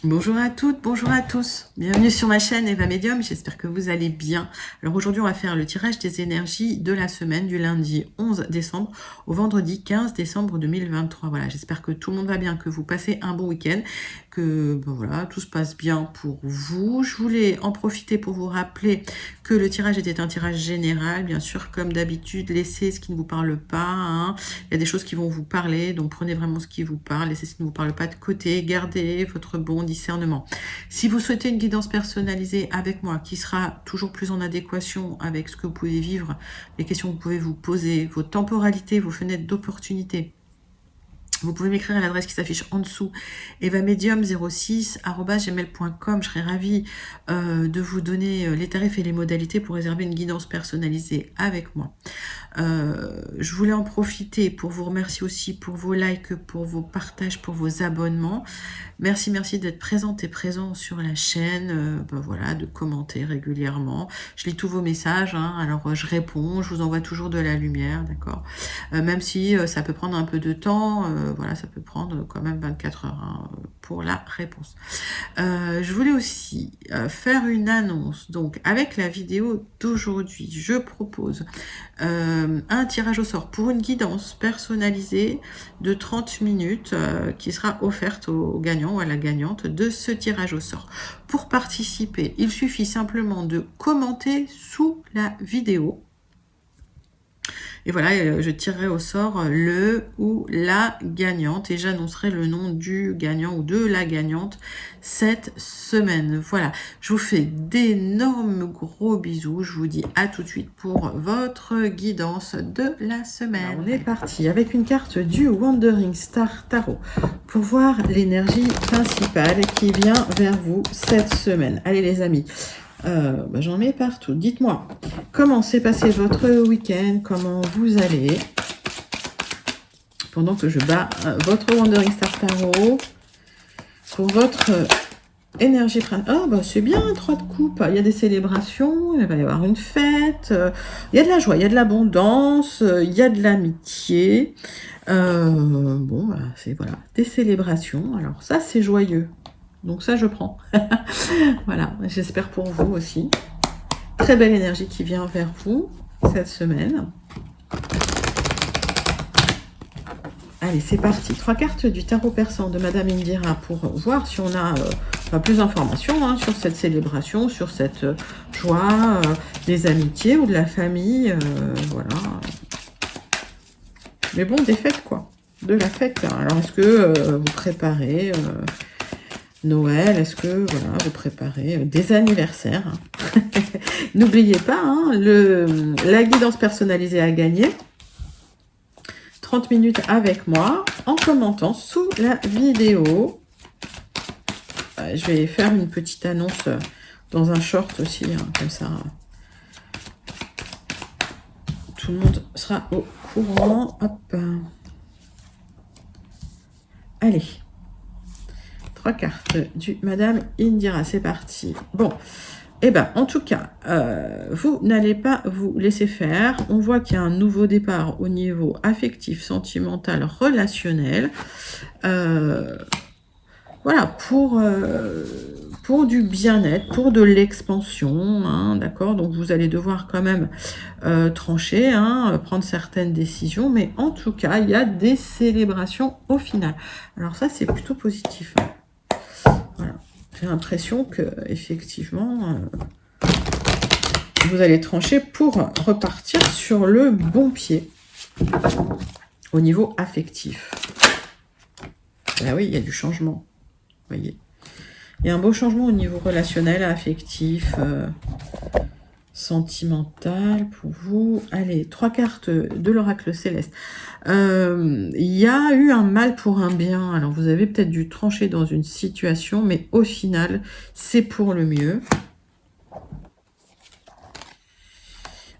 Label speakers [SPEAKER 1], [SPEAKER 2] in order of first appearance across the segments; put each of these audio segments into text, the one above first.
[SPEAKER 1] Bonjour à toutes, bonjour à tous. Bienvenue sur ma chaîne Eva Medium, j'espère que vous allez bien. Alors aujourd'hui, on va faire le tirage des énergies de la semaine du lundi 11 décembre au vendredi 15 décembre 2023. Voilà, j'espère que tout le monde va bien, que vous passez un bon week-end, que voilà, tout se passe bien pour vous. Je voulais en profiter pour vous rappeler que le tirage était un tirage général. Bien sûr, comme d'habitude, laissez ce qui ne vous parle pas, hein. Il y a des choses qui vont vous parler, donc prenez vraiment ce qui vous parle, laissez ce qui ne vous parle pas de côté, gardez votre bon discernement. Si vous souhaitez une guidance personnalisée avec moi, qui sera toujours plus en adéquation avec ce que vous pouvez vivre, les questions que vous pouvez vous poser, vos temporalités, vos fenêtres d'opportunité, vous pouvez m'écrire à l'adresse qui s'affiche en dessous, evamedium06@gmail.com. Je serai ravie de vous donner les tarifs et les modalités pour réserver une guidance personnalisée avec moi. Je voulais en profiter pour vous remercier aussi pour vos likes, pour vos partages, pour vos abonnements. Merci d'être présente et présent sur la chaîne, voilà, de commenter régulièrement. Je lis tous vos messages, hein, alors je réponds, je vous envoie toujours de la lumière, d'accord. Même si ça peut prendre un peu de temps, voilà, ça peut prendre quand même 24 heures hein, pour la réponse. Je voulais aussi faire une annonce. Donc, avec la vidéo d'aujourd'hui, je propose un tirage au sort pour une guidance personnalisée de 30 minutes qui sera offerte au gagnant ou à la gagnante de ce tirage au sort. Pour participer, il suffit simplement de commenter sous la vidéo. Et voilà, je tirerai au sort le ou la gagnante et j'annoncerai le nom du gagnant ou de la gagnante cette semaine. Voilà, je vous fais d'énormes gros bisous. Je vous dis à tout de suite pour votre guidance de la semaine. Alors, on est parti avec une carte du Wandering Star Tarot pour voir l'énergie principale qui vient vers vous cette semaine. Allez les amis. J'en mets partout. Dites-moi, comment s'est passé votre week-end? Comment vous allez? Pendant que je bats votre Wandering Star Tarot pour votre énergie. C'est bien, 3 de coupe. Il y a des célébrations, il va y avoir une fête. Il y a de la joie, il y a de l'abondance, il y a de l'amitié. C'est voilà, des célébrations. Alors ça, c'est joyeux. Donc ça, je prends. Voilà, j'espère pour vous aussi. Très belle énergie qui vient vers vous cette semaine. Allez, c'est parti. 3 cartes du tarot persan de Madame Indira pour voir si on a plus d'informations hein, sur cette célébration, sur cette joie, des amitiés ou de la famille. Voilà. Mais bon, des fêtes, quoi. De la fête. Alors, est-ce que vous préparez... Noël, est-ce que voilà, vous préparez des anniversaires hein. N'oubliez pas, hein, la guidance personnalisée à gagner. 30 minutes avec moi en commentant sous la vidéo. Je vais faire une petite annonce dans un short aussi, hein, comme ça. Tout le monde sera au courant. Hop. Allez. 3 cartes du Madame Indira, c'est parti. Bon, en tout cas, vous n'allez pas vous laisser faire. On voit qu'il y a un nouveau départ au niveau affectif, sentimental, relationnel. Voilà, pour du bien-être, pour de l'expansion, hein, d'accord. Donc, vous allez devoir quand même trancher, hein, prendre certaines décisions. Mais en tout cas, il y a des célébrations au final. Alors ça, c'est plutôt positif. Hein. Voilà. J'ai l'impression que effectivement, vous allez trancher pour repartir sur le bon pied au niveau affectif. Là, oui, il y a du changement. Vous voyez, il y a un beau changement au niveau relationnel, affectif, sentimental pour vous. Allez, 3 cartes de l'oracle céleste. Il y a eu un mal pour un bien. Alors, vous avez peut-être dû trancher dans une situation, mais au final, c'est pour le mieux.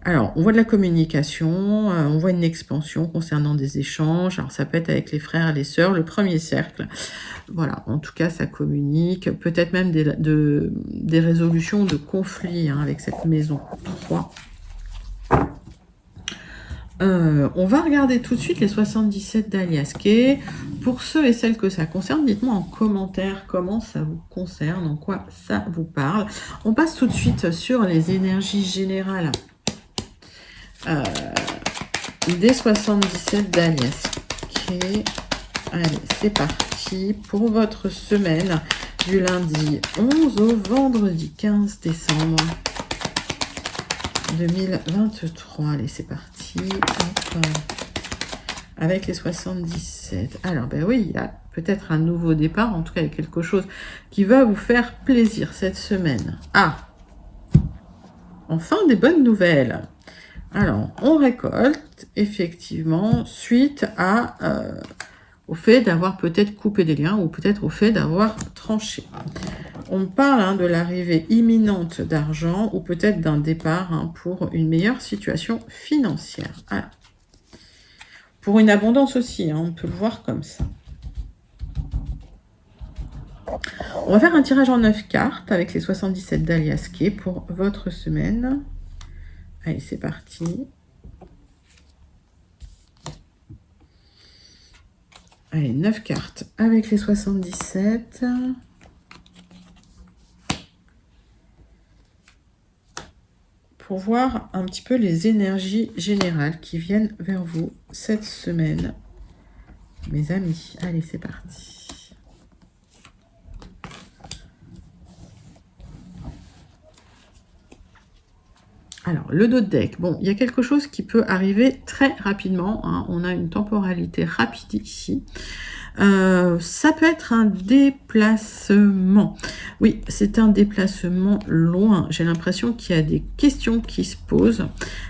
[SPEAKER 1] Alors, on voit de la communication, on voit une expansion concernant des échanges. Alors, ça peut être avec les frères et les sœurs, le premier cercle. Voilà, en tout cas, ça communique. Peut-être même des résolutions de conflits hein, avec cette maison 3. On va regarder tout de suite les 77 d'Alias Kay. Pour ceux et celles que ça concerne, dites-moi en commentaire comment ça vous concerne, en quoi ça vous parle. On passe tout de suite sur les énergies générales des 77 d'Alias Kay. Allez, c'est parti pour votre semaine du lundi 11 au vendredi 15 décembre 2023. Allez, c'est parti. Hop. Avec les 77. Alors, ben oui, il y a peut-être un nouveau départ. En tout cas, il y a quelque chose qui va vous faire plaisir cette semaine. Ah, enfin des bonnes nouvelles. Alors, on récolte, effectivement, suite au fait d'avoir peut-être coupé des liens ou peut-être au fait d'avoir tranché. On parle de l'arrivée imminente d'argent ou peut-être d'un départ pour une meilleure situation financière. Alors, pour une abondance aussi, on peut le voir comme ça. On va faire un tirage en 9 cartes avec les 77 d'Alias Kay pour votre semaine. Allez, c'est parti. Allez, 9 cartes avec les 77. Pour voir un petit peu les énergies générales qui viennent vers vous cette semaine, mes amis. Allez, c'est parti. Alors, le dos de deck. Bon, il y a quelque chose qui peut arriver très rapidement. On a une temporalité rapide ici. Ça peut être un déplacement. Oui, c'est un déplacement loin. J'ai l'impression qu'il y a des questions qui se posent.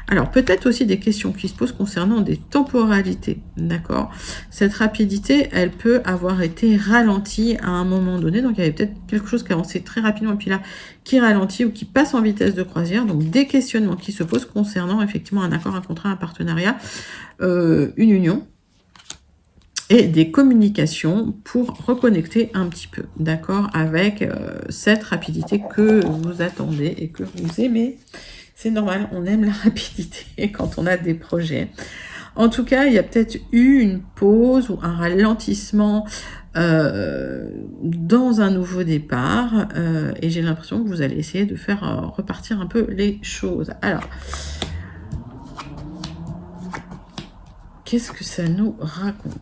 [SPEAKER 1] Alors, peut-être aussi des questions qui se posent concernant des temporalités. D'accord? Cette rapidité, elle peut avoir été ralentie à un moment donné. Donc, il y avait peut-être quelque chose qui avançait très rapidement et puis là, qui ralentit ou qui passe en vitesse de croisière. Donc, des questionnements qui se posent concernant effectivement un accord, un contrat, un partenariat, une union. Et des communications pour reconnecter un petit peu, d'accord, avec cette rapidité que vous attendez et que vous aimez. C'est normal, on aime la rapidité quand on a des projets. En tout cas, il y a peut-être eu une pause ou un ralentissement dans un nouveau départ et j'ai l'impression que vous allez essayer de faire repartir un peu les choses. Alors, qu'est-ce que ça nous raconte ?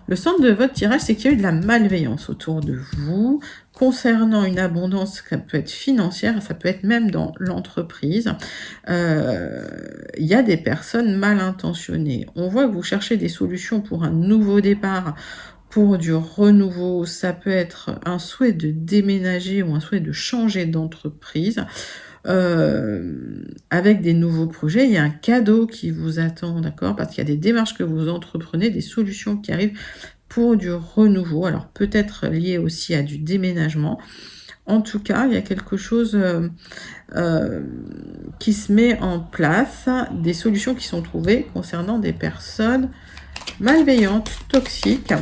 [SPEAKER 1] Le centre de votre tirage, c'est qu'il y a eu de la malveillance autour de vous, concernant une abondance, ça peut être financière, ça peut être même dans l'entreprise. Il y a des personnes mal intentionnées. On voit que vous cherchez des solutions pour un nouveau départ, pour du renouveau. Ça peut être un souhait de déménager ou un souhait de changer d'entreprise. Avec des nouveaux projets, il y a un cadeau qui vous attend, d'accord? Parce qu'il y a des démarches que vous entreprenez, des solutions qui arrivent pour du renouveau. Alors peut-être lié aussi à du déménagement. En tout cas, il y a quelque chose qui se met en place, des solutions qui sont trouvées concernant des personnes malveillantes, toxiques,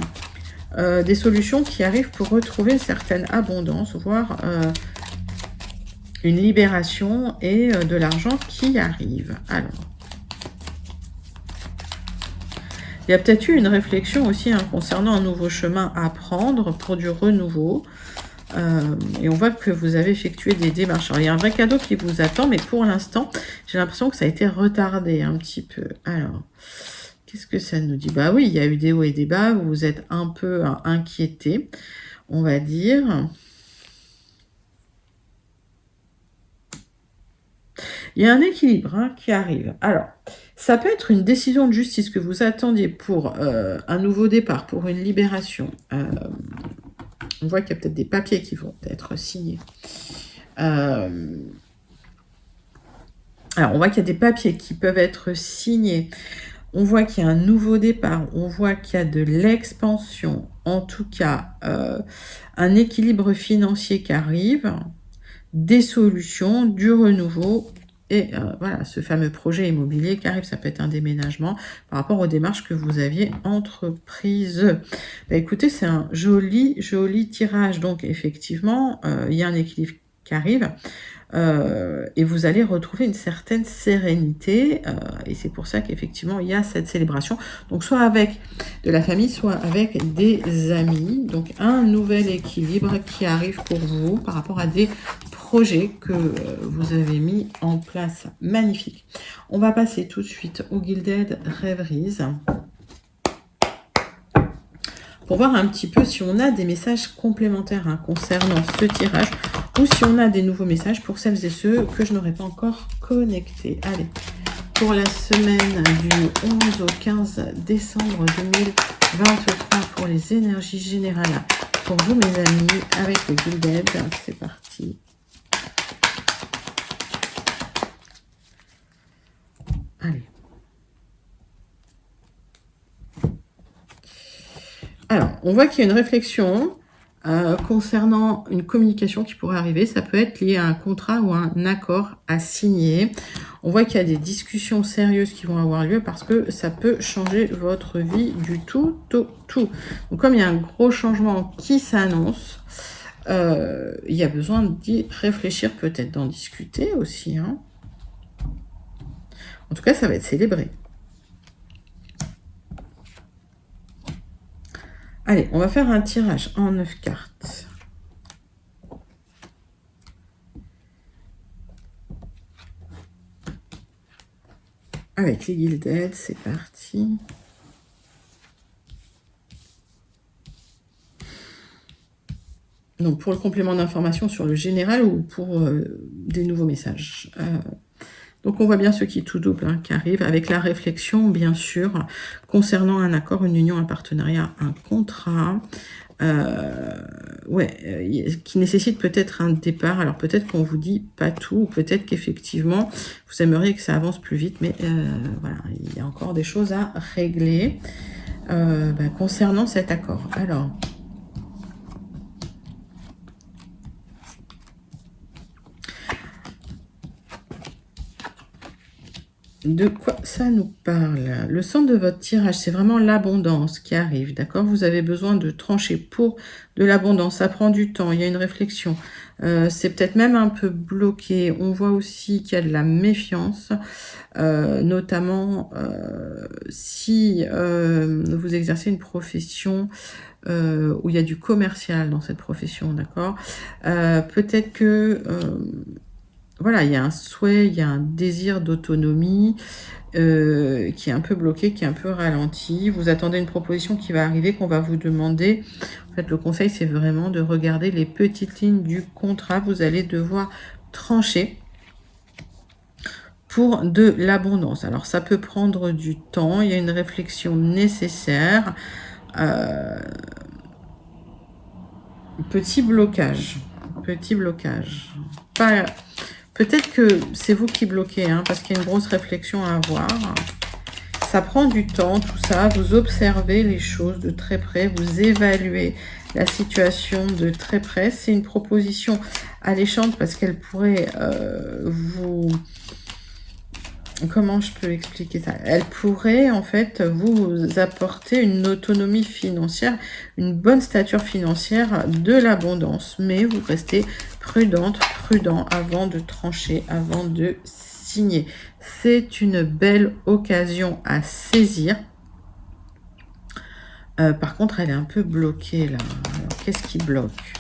[SPEAKER 1] des solutions qui arrivent pour retrouver une certaine abondance, voire une libération et de l'argent qui arrive. Alors, il y a peut-être eu une réflexion aussi concernant un nouveau chemin à prendre pour du renouveau. Et on voit que vous avez effectué des démarches. Alors, il y a un vrai cadeau qui vous attend, mais pour l'instant, j'ai l'impression que ça a été retardé un petit peu. Alors, qu'est-ce que ça nous dit? Bah oui, il y a eu des hauts et des bas. Vous vous êtes un peu inquiété, on va dire. Il y a un équilibre qui arrive. Alors, ça peut être une décision de justice que vous attendiez pour un nouveau départ, pour une libération. On voit qu'il y a peut-être des papiers qui vont être signés. Alors, on voit qu'il y a des papiers qui peuvent être signés. On voit qu'il y a un nouveau départ. On voit qu'il y a de l'expansion. En tout cas, un équilibre financier qui arrive, des solutions, du renouveau. Et voilà, ce fameux projet immobilier qui arrive, ça peut être un déménagement par rapport aux démarches que vous aviez entreprises. Bah, écoutez, c'est un joli tirage. Donc, effectivement, il y a un équilibre qui arrive. Et vous allez retrouver une certaine sérénité. Et c'est pour ça qu'effectivement, il y a cette célébration. Donc, soit avec de la famille, soit avec des amis. Donc, un nouvel équilibre qui arrive pour vous par rapport à des projets que vous avez mis en place. Magnifique. On va passer tout de suite au Gilded Rêveries pour voir un petit peu si on a des messages complémentaires concernant ce tirage ou si on a des nouveaux messages pour celles et ceux que je n'aurais pas encore connectés. Allez, pour la semaine du 11 au 15 décembre 2023 pour les énergies générales pour vous mes amis avec le Gilded, c'est parti. Allez. Alors, on voit qu'il y a une réflexion concernant une communication qui pourrait arriver. Ça peut être lié à un contrat ou un accord à signer. On voit qu'il y a des discussions sérieuses qui vont avoir lieu parce que ça peut changer votre vie du tout au tout. Donc, comme il y a un gros changement qui s'annonce, il y a besoin d'y réfléchir, peut-être d'en discuter aussi. Hein. En tout cas, ça va être célébré. Allez, on va faire un tirage en 9 cartes. Avec les Gilded, c'est parti. Donc, pour le complément d'information sur le général ou pour des nouveaux messages. Donc, on voit bien ce qui tout double qui arrive avec la réflexion, bien sûr, concernant un accord, une union, un partenariat, un contrat, qui nécessite peut-être un départ. Alors, peut-être qu'on vous dit pas tout, ou peut-être qu'effectivement, vous aimeriez que ça avance plus vite, mais voilà, il y a encore des choses à régler concernant cet accord. Alors, de quoi ça nous parle? Le centre de votre tirage, c'est vraiment l'abondance qui arrive, d'accord? Vous avez besoin de trancher pour de l'abondance. Ça prend du temps, il y a une réflexion. C'est peut-être même un peu bloqué. On voit aussi qu'il y a de la méfiance, notamment si vous exercez une profession où il y a du commercial dans cette profession, d'accord? Peut-être que... voilà, il y a un souhait, il y a un désir d'autonomie qui est un peu bloqué, qui est un peu ralenti. Vous attendez une proposition qui va arriver, qu'on va vous demander. En fait, le conseil, c'est vraiment de regarder les petites lignes du contrat. Vous allez devoir trancher pour de l'abondance. Alors, ça peut prendre du temps. Il y a une réflexion nécessaire. Petit blocage. Petit blocage. Pas... Peut-être que c'est vous qui bloquez, hein, parce qu'il y a une grosse réflexion à avoir. Ça prend du temps, tout ça. Vous observez les choses de très près. Vous évaluez la situation de très près. C'est une proposition alléchante parce qu'elle pourrait vous... Comment je peux expliquer ça? Elle pourrait en fait vous apporter une autonomie financière, une bonne stature financière, de l'abondance. Mais vous restez prudent avant de trancher, avant de signer. C'est une belle occasion à saisir. Par contre, elle est un peu bloquée là. Qu'est-ce qui bloque?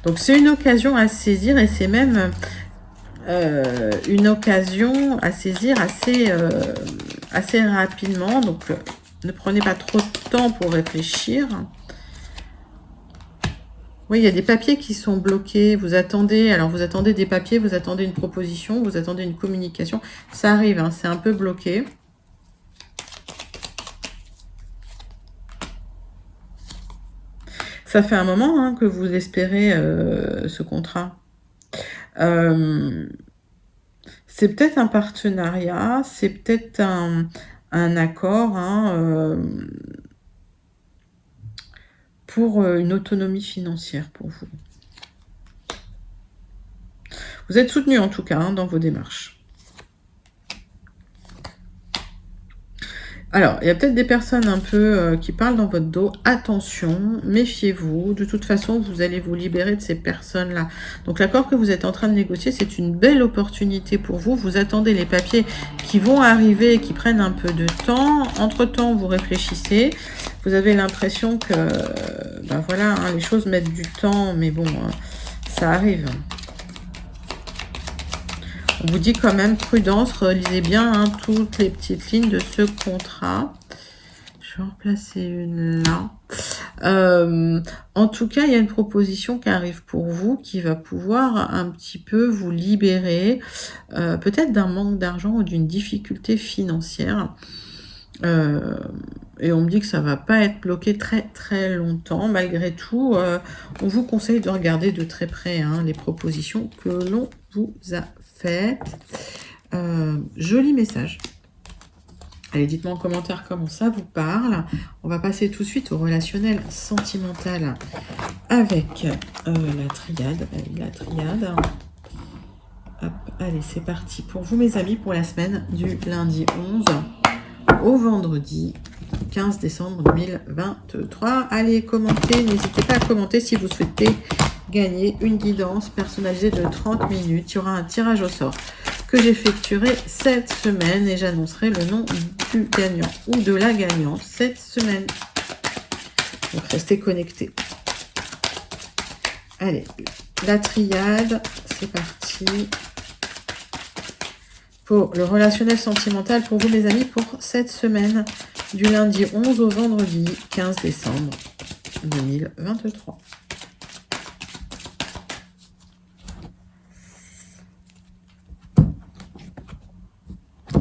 [SPEAKER 1] Donc, c'est une occasion à saisir et c'est même... une occasion à saisir assez rapidement. Donc, ne prenez pas trop de temps pour réfléchir. Oui, il y a des papiers qui sont bloqués. Vous attendez, alors vous attendez des papiers, vous attendez une proposition, vous attendez une communication. Ça arrive, hein, c'est un peu bloqué. Ça fait un moment hein, que vous espérez ce contrat. C'est peut-être un partenariat, c'est peut-être un accord hein, pour une autonomie financière pour vous. Vous êtes soutenu en tout cas hein, dans vos démarches. Alors, il y a peut-être des personnes un peu qui parlent dans votre dos. Attention, méfiez-vous. De toute façon, vous allez vous libérer de ces personnes-là. Donc, l'accord que vous êtes en train de négocier, c'est une belle opportunité pour vous. Vous attendez les papiers qui vont arriver et qui prennent un peu de temps. Entre-temps, vous réfléchissez. Vous avez l'impression que, ben voilà, hein, les choses mettent du temps, mais bon, ça arrive. On vous dit quand même prudence, relisez bien hein, toutes les petites lignes de ce contrat. Je vais en placer une là. En tout cas, il y a une proposition qui arrive pour vous qui va pouvoir un petit peu vous libérer peut-être d'un manque d'argent ou d'une difficulté financière. Et on me dit que ça va pas être bloqué très très longtemps. Malgré tout, on vous conseille de regarder de très près hein, les propositions que l'on vous a faites. Joli message. Allez, dites-moi en commentaire comment ça vous parle. On va passer tout de suite au relationnel sentimental avec la triade. La triade. Hop, allez, c'est parti pour vous mes amis pour la semaine du lundi 11 au vendredi 15 décembre 2023. Allez, commentez, n'hésitez pas à commenter si vous souhaitez gagner une guidance personnalisée de 30 minutes. Il y aura un tirage au sort que j'effectuerai cette semaine et j'annoncerai le nom du gagnant ou de la gagnante cette semaine. Donc, restez connectés. Allez, la triade, c'est parti. Pour le relationnel sentimental pour vous, mes amis, pour cette semaine du lundi 11 au vendredi 15 décembre 2023.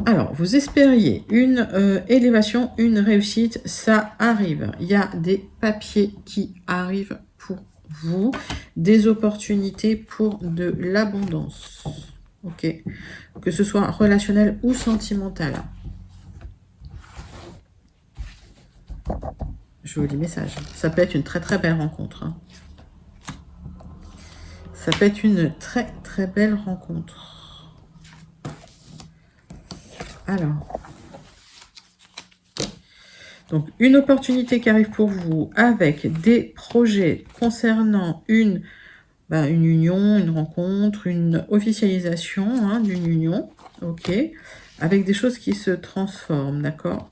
[SPEAKER 1] Alors, vous espériez une élévation, une réussite, ça arrive. Il y a des papiers qui arrivent pour vous, des opportunités pour de l'abondance. Ok, que ce soit relationnel ou sentimental. Joli message. Ça peut être une très très belle rencontre. Hein. Ça peut être une très très belle rencontre. Alors, donc une opportunité qui arrive pour vous avec des projets concernant une union, une rencontre, une officialisation hein, d'une union, ok, avec des choses qui se transforment, d'accord.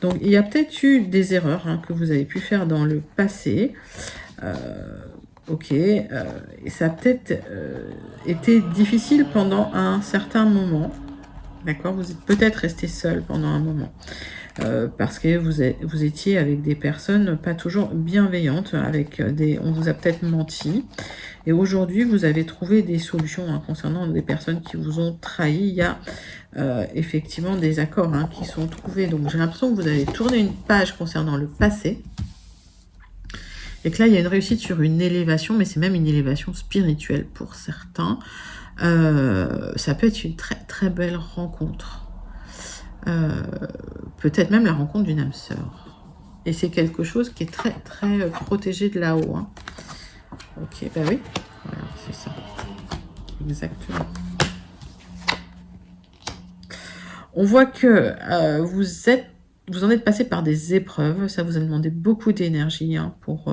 [SPEAKER 1] Donc, il y a peut-être eu des erreurs hein, que vous avez pu faire dans le passé, ok, et ça a peut-être été difficile pendant un certain moment, d'accord. Vous êtes peut-être resté seul pendant un moment. Parce que vous étiez avec des personnes pas toujours bienveillantes, on vous a peut-être menti. Et aujourd'hui, vous avez trouvé des solutions hein, concernant des personnes qui vous ont trahi. Il y a effectivement des accords hein, qui sont trouvés. Donc j'ai l'impression que vous avez tourné une page concernant le passé. Et que là, il y a une réussite sur une élévation, mais c'est même une élévation spirituelle pour certains. Ça peut être une très très belle rencontre. Peut-être même la rencontre d'une âme sœur. Et c'est quelque chose qui est très très protégé de là-haut. Hein. Ok, bah oui, voilà, c'est ça. Exactement. On voit que vous en êtes passé par des épreuves. Ça vous a demandé beaucoup d'énergie hein, pour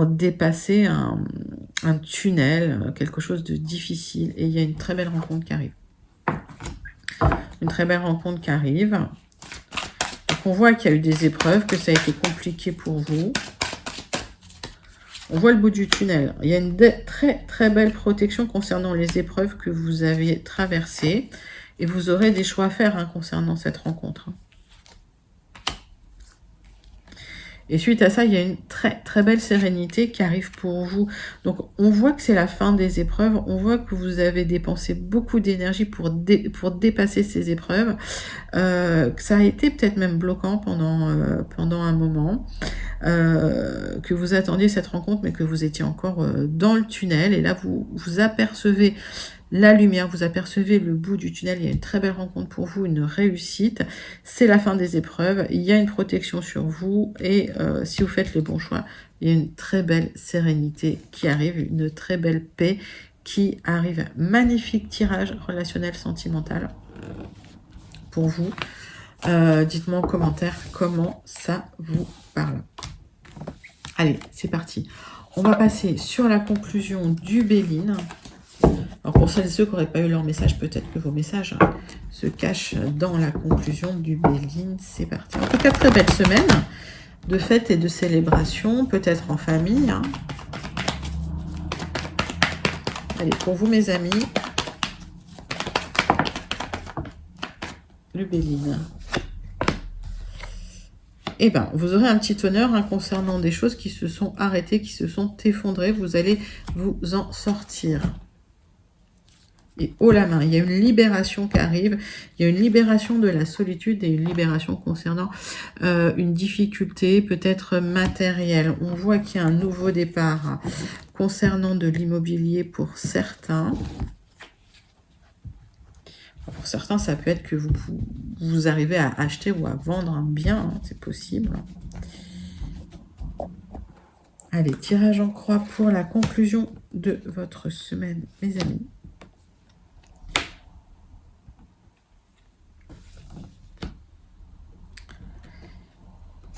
[SPEAKER 1] dépasser un tunnel, quelque chose de difficile. Et il y a une très belle rencontre qui arrive. Une très belle rencontre qui arrive. Donc on voit qu'il y a eu des épreuves, que ça a été compliqué pour vous. On voit le bout du tunnel. Il y a une très très belle protection concernant les épreuves que vous avez traversées. Et vous aurez des choix à faire hein, concernant cette rencontre. Et suite à ça, il y a une très très belle sérénité qui arrive pour vous. Donc, on voit que c'est la fin des épreuves. On voit que vous avez dépensé beaucoup d'énergie pour dépasser ces épreuves. Que ça a été peut-être même bloquant pendant un moment. Que vous attendiez cette rencontre, mais que vous étiez encore dans le tunnel. Et là, vous apercevez la lumière, vous apercevez le bout du tunnel, il y a une très belle rencontre pour vous, une réussite, c'est la fin des épreuves, il y a une protection sur vous et si vous faites les bons choix, il y a une très belle sérénité qui arrive, une très belle paix qui arrive. Magnifique tirage relationnel sentimental pour vous. Dites-moi en commentaire comment ça vous parle. Allez, c'est parti. On va passer sur la conclusion du Béline. Alors pour celles et ceux qui n'auraient pas eu leur message, peut-être que vos messages se cachent dans la conclusion du Béline. C'est parti. En tout cas, très belle semaine de fêtes et de célébrations, peut-être en famille. Hein. Allez, pour vous mes amis, le Béline. Eh bien, vous aurez un petit honneur hein, concernant des choses qui se sont arrêtées, qui se sont effondrées. Vous allez vous en sortir. Et haut la main, il y a une libération qui arrive. Il y a une libération de la solitude et une libération concernant une difficulté peut-être matérielle. On voit qu'il y a un nouveau départ hein, concernant de l'immobilier pour certains. Pour certains, ça peut être que vous arrivez à acheter ou à vendre un bien, hein, c'est possible. Allez, tirage en croix pour la conclusion de votre semaine, mes amis.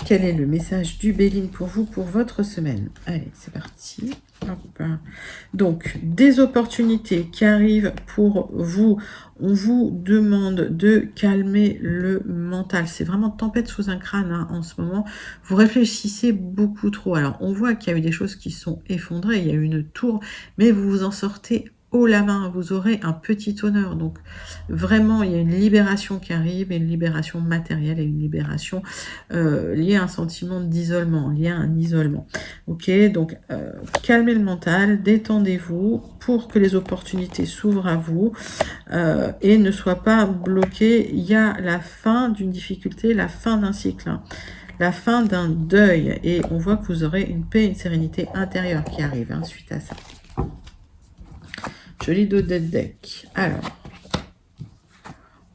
[SPEAKER 1] Quel est le message du Béline pour vous, pour votre semaine? Allez, c'est parti. Hop. Donc, des opportunités qui arrivent pour vous. On vous demande de calmer le mental. C'est vraiment tempête sous un crâne hein, en ce moment. Vous réfléchissez beaucoup trop. Alors, on voit qu'il y a eu des choses qui sont effondrées. Il y a eu une tour, mais vous vous en sortez haut la main, vous aurez un petit honneur. Donc vraiment, il y a une libération qui arrive, et une libération matérielle et une libération liée à un sentiment d'isolement, liée à un isolement. Ok, donc calmez le mental, détendez-vous pour que les opportunités s'ouvrent à vous et ne soient pas bloquées. Il y a la fin d'une difficulté, la fin d'un cycle. Hein. La fin d'un deuil, et on voit que vous aurez une paix, une sérénité intérieure qui arrive hein, suite à ça. Joli dos de deck. Alors,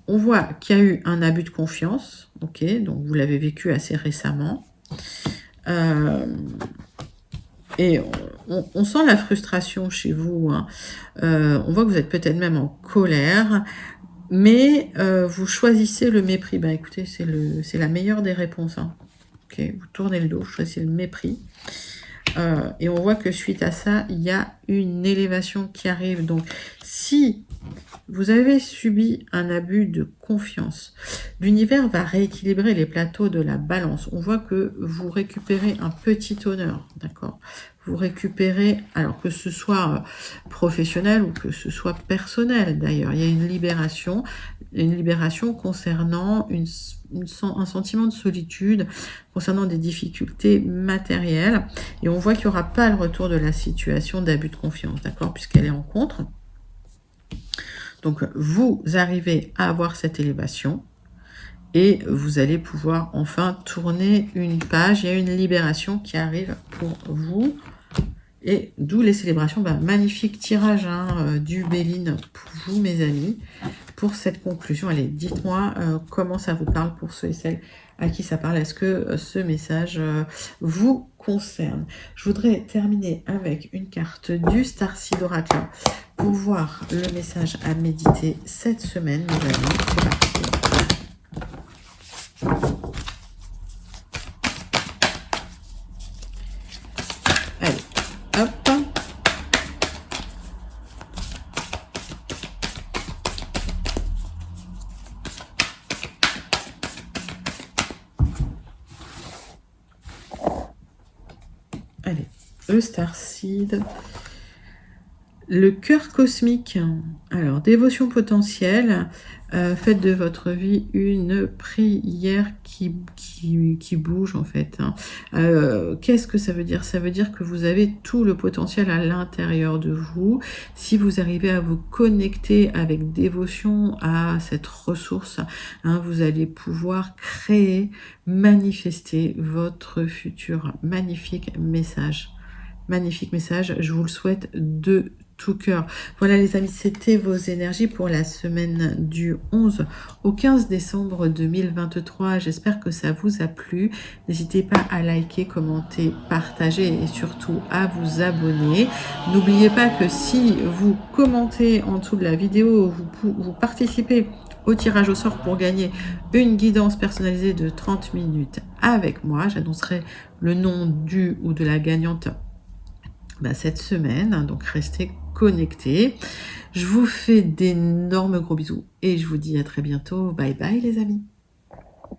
[SPEAKER 1] on voit qu'il y a eu un abus de confiance. Ok, donc vous l'avez vécu assez récemment. Et on sent la frustration chez vous. Hein. On voit que vous êtes peut-être même en colère. Mais vous choisissez le mépris. Ben, écoutez, c'est la meilleure des réponses. Hein. Ok, vous tournez le dos, vous choisissez le mépris. Et on voit que suite à ça, il y a une élévation qui arrive. Donc, si vous avez subi un abus de confiance, l'univers va rééquilibrer les plateaux de la balance. On voit que vous récupérez un petit honneur, d'accord? Vous récupérez, alors que ce soit professionnel ou que ce soit personnel d'ailleurs, il y a une libération concernant un sentiment de solitude, concernant des difficultés matérielles. Et on voit qu'il n'y aura pas le retour de la situation d'abus de confiance, d'accord, puisqu'elle est en contre. Donc, vous arrivez à avoir cette élévation et vous allez pouvoir enfin tourner une page. Il y a une libération qui arrive pour vous. Et d'où les célébrations. Ben, magnifique tirage hein, du Béline pour vous, mes amis, pour cette conclusion. Allez, dites-moi comment ça vous parle pour ceux et celles à qui ça parle. Est-ce que ce message vous concerne? Je voudrais terminer avec une carte du Starseed Oracle pour voir le message à méditer cette semaine, mes amis. C'est parti. Allez, hop. Allez, le Starseed. Le cœur cosmique. Alors, dévotion potentielle. Faites de votre vie une prière qui bouge, en fait. Hein. Qu'est-ce que ça veut dire? Ça veut dire que vous avez tout le potentiel à l'intérieur de vous. Si vous arrivez à vous connecter avec dévotion à cette ressource, hein, vous allez pouvoir créer, manifester votre futur. Magnifique message. Magnifique message. Je vous le souhaite de tout cœur. Voilà les amis, c'était vos énergies pour la semaine du 11 au 15 décembre 2023. J'espère que ça vous a plu. N'hésitez pas à liker, commenter, partager et surtout à vous abonner. N'oubliez pas que si vous commentez en dessous de la vidéo, vous participez au tirage au sort pour gagner une guidance personnalisée de 30 minutes avec moi. J'annoncerai le nom du ou de la gagnante cette semaine, donc restez connectés. Je vous fais d'énormes gros bisous et je vous dis à très bientôt. Bye bye les amis.